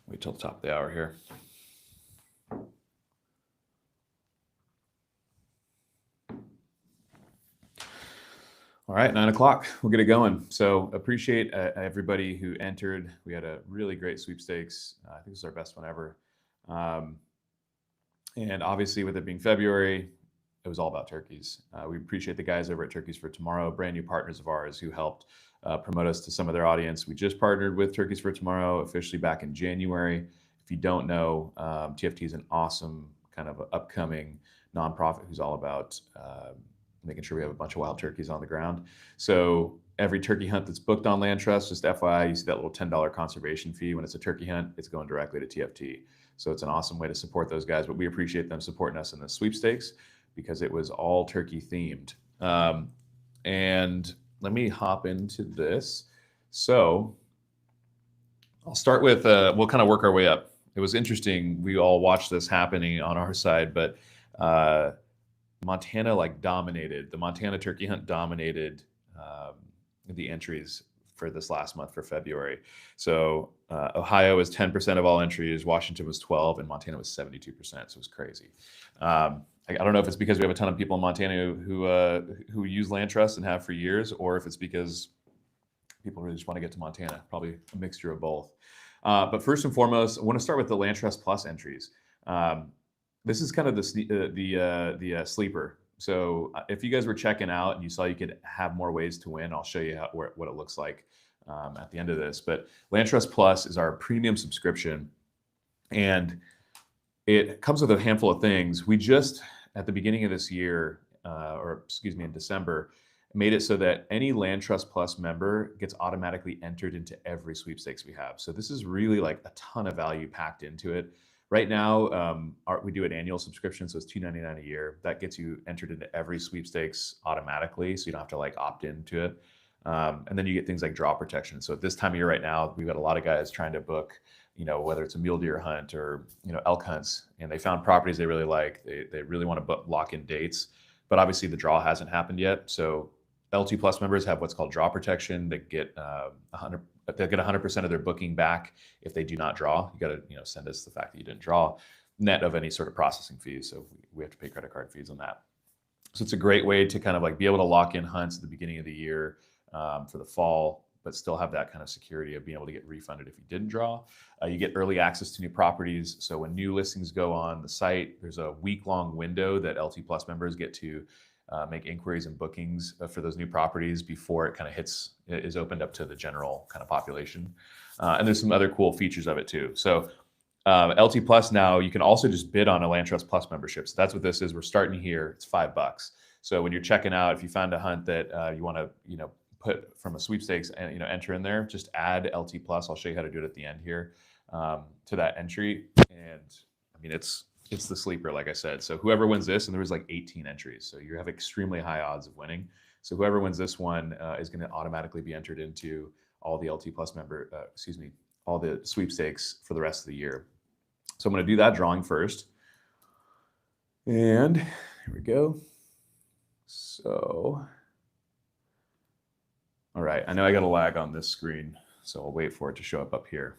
Wait till the top of the hour here. All right, 9 o'clock. We'll get it going. So appreciate everybody who entered. We had a really great sweepstakes. I think this is our best one ever. And obviously, with it being February, it was all about turkeys. We appreciate the guys over at Turkeys for Tomorrow, brand new partners of ours who helped promote us to some of their audience. We just partnered with Turkeys for Tomorrow officially back in January. If you don't know, TFT is an awesome kind of upcoming nonprofit who's all about making sure we have a bunch of wild turkeys on the ground. So every turkey hunt that's booked on LandTrust, just FYI, you see that little $10 conservation fee. When it's a turkey hunt, it's going directly to TFT. So it's an awesome way to support those guys, but we appreciate them supporting us in the sweepstakes because it was all turkey themed. And let me hop into this. So I'll start with, we'll kind of work our way up. It was interesting. We all watched this happening on our side, but Montana dominated. The Montana turkey hunt dominated the entries for this last month for February. So Ohio was 10% of all entries, Washington was 12%, and Montana was 72%. So it was crazy. I don't know if it's because we have a ton of people in Montana who use LandTrust and have for years, or if it's because people really just want to get to Montana. Probably a mixture of both. But first and foremost, I want to start with the LandTrust Plus entries. This is kind of the sleeper. So if you guys were checking out and you saw you could have more ways to win, I'll show you what it looks like at the end of this. But LandTrust Plus is our premium subscription, and it comes with a handful of things. We just, at the beginning of this year, in December, made it so that any LandTrust Plus member gets automatically entered into every sweepstakes we have. So this is really like a ton of value packed into it. Right now, we do an annual subscription, so it's $299 a year. That gets you entered into every sweepstakes automatically, so you don't have to opt into it. And then you get things like draw protection. So at this time of year right now, we've got a lot of guys trying to book, whether it's a mule deer hunt or elk hunts, and they found properties they really like. They really want to lock in dates, but obviously the draw hasn't happened yet. So LT Plus members have what's called draw protection. They get 100% of their booking back if they do not draw. You got to send us the fact that you didn't draw, net of any sort of processing fees. So we have to pay credit card fees on that. So it's a great way to kind of be able to lock in hunts at the beginning of the year for the fall, but still have that kind of security of being able to get refunded if you didn't draw. You get early access to new properties. So when new listings go on the site, there's a week-long window that LT Plus members get to make inquiries and bookings for those new properties before it kind of is opened up to the general kind of population. And there's some other cool features of it too. So LT Plus now, you can also just bid on a LandTrust Plus membership. So that's what this is. We're starting here. It's $5. So when you're checking out, if you found a hunt that you want to put from a sweepstakes and enter in there, just add LT Plus. I'll show you how to do it at the end here to that entry. And I mean, it's the sleeper, like I said. So whoever wins this, and there was 18 entries, so you have extremely high odds of winning. So whoever wins this one is going to automatically be entered into all the LT Plus all the sweepstakes for the rest of the year. So I'm going to do that drawing first. And here we go. So, all right, I know I got a lag on this screen, so I'll wait for it to show up here.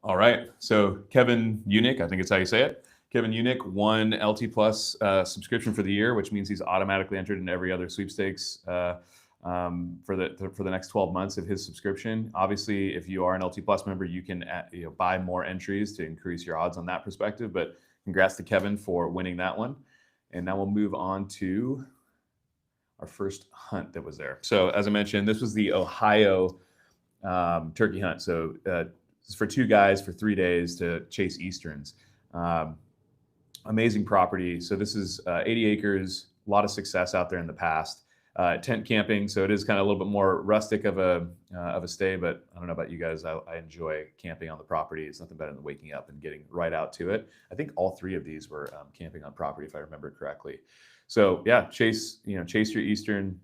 All right, so Kevin Unick, I think it's how you say it. Kevin Unick won LT Plus subscription for the year, which means he's automatically entered in every other sweepstakes for the next 12 months of his subscription. Obviously, if you are an LT Plus member, you can buy more entries to increase your odds on that perspective. But congrats to Kevin for winning that one. And now we'll move on to our first hunt that was there. So as I mentioned, this was the Ohio turkey hunt. So it's for two guys for 3 days to chase Easterns. Amazing property. So this is 80 acres, a lot of success out there in the past. Tent camping, so it is kind of a little bit more rustic of a stay, but I don't know about you guys. I enjoy camping on the property. It's nothing better than waking up and getting right out to it. I think all three of these were camping on property, if I remember correctly. So yeah, chase your Eastern,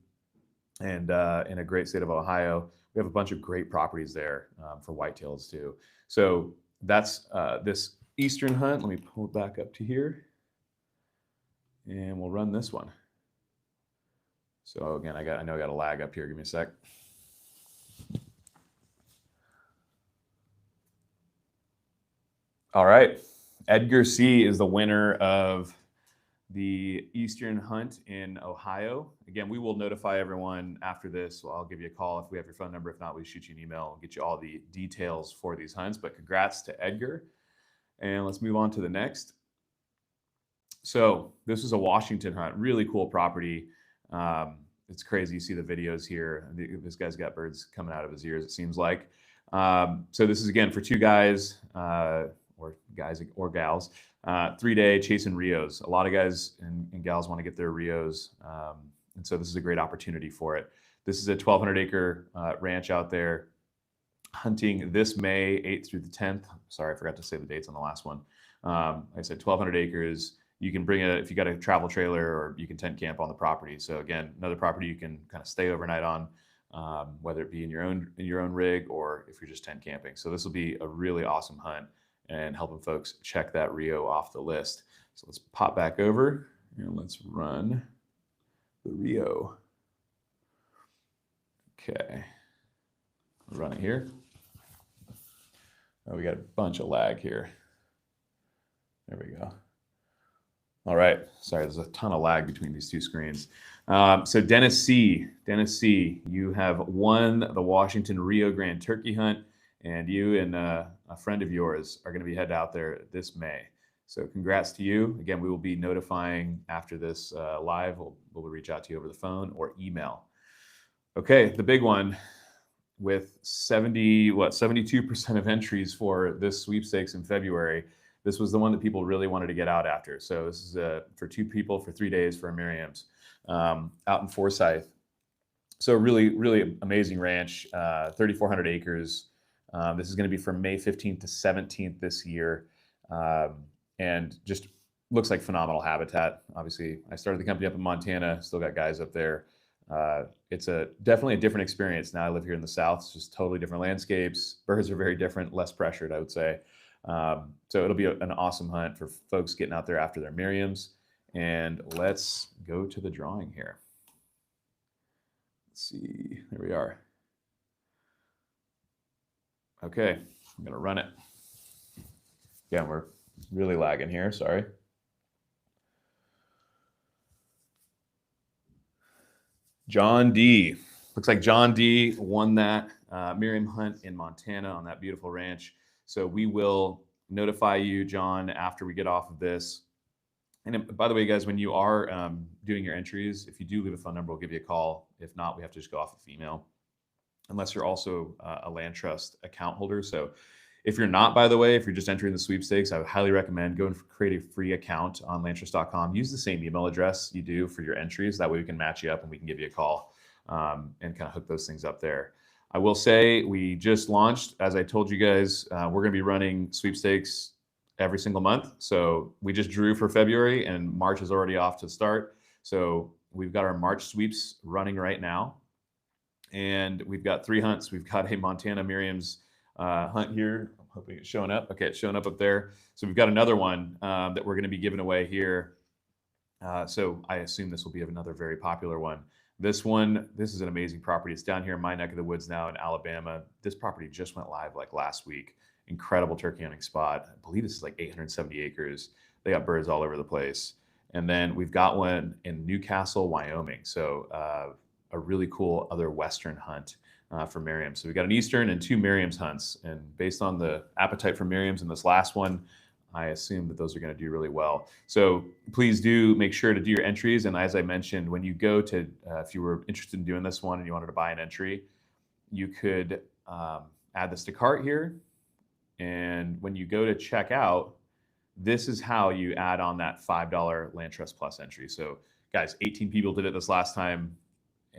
and in a great state of Ohio. We have a bunch of great properties there for whitetails too. So that's this Eastern hunt. Let me pull it back up to here, and we'll run this one. So again, I know I got a lag up here. Give me a sec. All right. Edgar C is the winner of the Eastern Hunt in Ohio. Again, we will notify everyone after this. So I'll give you a call if we have your phone number. If not, we shoot you an email and get you all the details for these hunts. But congrats to Edgar. And let's move on to the next. So this is a Washington hunt, really cool property. It's crazy. You see the videos here. This guy's got birds coming out of his ears, it seems like. So this is, again, for two guys, or guys or gals, 3-day chasing Rios. A lot of guys and gals want to get their Rios. And so this is a great opportunity for it. This is a 1,200 acre ranch out there, hunting this May 8th through the 10th. Sorry, I forgot to say the dates on the last one. Like I said, 1,200 acres. You can bring if you got a travel trailer, or you can tent camp on the property. So again, another property you can kind of stay overnight on, whether it be in your own rig, or if you're just tent camping. So this will be a really awesome hunt and helping folks check that Rio off the list. So let's pop back over and let's run the Rio. Okay, run it here. Oh, we got a bunch of lag here. There we go. All right, sorry, there's a ton of lag between these two screens. So Dennis C, you have won the Washington Rio Grande Turkey Hunt, and you and a friend of yours are going to be headed out there this May. So congrats to you. Again, we will be notifying after this live. We'll reach out to you over the phone or email. Okay, the big one with 72% of entries for this sweepstakes in February. This was the one that people really wanted to get out after. So this is for 2 people for 3 days for Miriam's out in Forsyth. So really, really amazing ranch, 3,400 acres. This is going to be from May 15th to 17th this year. And just looks like phenomenal habitat. Obviously, I started the company up in Montana, still got guys up there. It's definitely a different experience. Now I live here in the South. It's just totally different landscapes. Birds are very different, less pressured, I would say. So it'll be an awesome hunt for folks getting out there after their Miriams. And let's go to the drawing here. Let's see, there we are. Okay, I'm gonna run it. Again, we're really lagging here, sorry. John D. Looks like John D won that Miriam hunt in Montana on that beautiful ranch. So we will notify you, John, after we get off of this. And by the way, guys, when you are doing your entries, if you do leave a phone number, we'll give you a call. If not, we have to just go off of email, unless you're also a LandTrust account holder. So if you're not, by the way, if you're just entering the sweepstakes, I would highly recommend go and create a free account on LandTrust.com. Use the same email address you do for your entries. That way we can match you up and we can give you a call and kind of hook those things up there. I will say we just launched, as I told you guys, we're going to be running sweepstakes every single month. So we just drew for February and March is already off to start. So we've got our March sweeps running right now. And we've got 3 hunts. We've got a Montana Miriam's hunt here. I'm hoping it's showing up. Okay, it's showing up there. So we've got another one that we're going to be giving away here. So I assume this will be another very popular one. This is an amazing property. It's down here in my neck of the woods now in Alabama. This property just went live like last week. Incredible turkey hunting spot. I believe this is like 870 acres. They got birds all over the place. And then we've got one in Newcastle, Wyoming. So a really cool other Western hunt for Miriam. So we've got an Eastern and 2 Miriam's hunts. And based on the appetite for Miriam's in this last one, I assume that those are going to do really well. So please do make sure to do your entries. And as I mentioned, when you go to, if you were interested in doing this one and you wanted to buy an entry, you could add this to cart here. And when you go to check out, this is how you add on that $5 LandTrust Plus entry. So guys, 18 people did it this last time.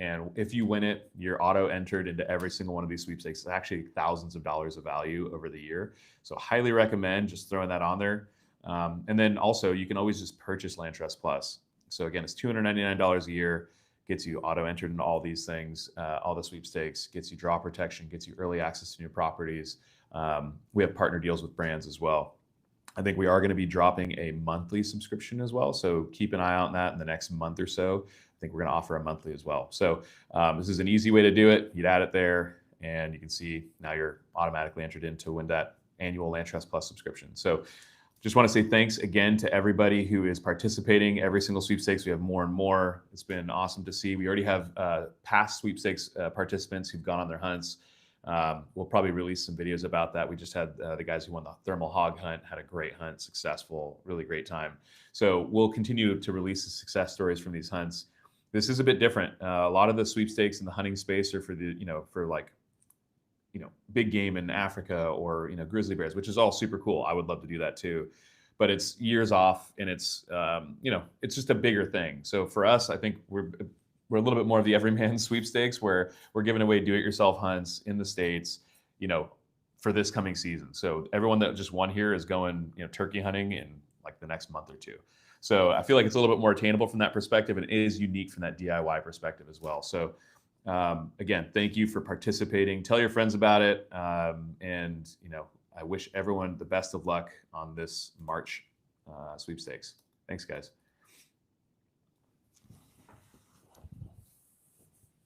And if you win it, you're auto entered into every single one of these sweepstakes. It's actually thousands of dollars of value over the year. So highly recommend just throwing that on there. And then also you can always just purchase LandTrust Plus. So again, it's $299 a year, gets you auto entered into all these things, all the sweepstakes, gets you draw protection, gets you early access to new properties. We have partner deals with brands as well. I think we are going to be dropping a monthly subscription as well. So keep an eye out on that in the next month or so. I think we're going to offer a monthly as well. So this is an easy way to do it. You'd add it there and you can see now you're automatically entered in to win that annual LandTrust Plus subscription. So just want to say thanks again to everybody who is participating. Every single sweepstakes, we have more and more. It's been awesome to see. We already have past sweepstakes participants who've gone on their hunts. We'll probably release some videos about that. We just had the guys who won the thermal hog hunt, had a great hunt, successful, really great time. So we'll continue to release the success stories from these hunts. This is a bit different. A lot of the sweepstakes in the hunting space are for the, for like, big game in Africa or, grizzly bears, which is all super cool. I would love to do that too, but it's years off and it's, it's just a bigger thing. So for us, I think we're a little bit more of the everyman sweepstakes where we're giving away do-it-yourself hunts in the States, for this coming season. So everyone that just won here is going, turkey hunting in like the next month or two. So I feel like it's a little bit more attainable from that perspective, and it is unique from that DIY perspective as well. So again, thank you for participating. Tell your friends about it. And, I wish everyone the best of luck on this March sweepstakes. Thanks, guys.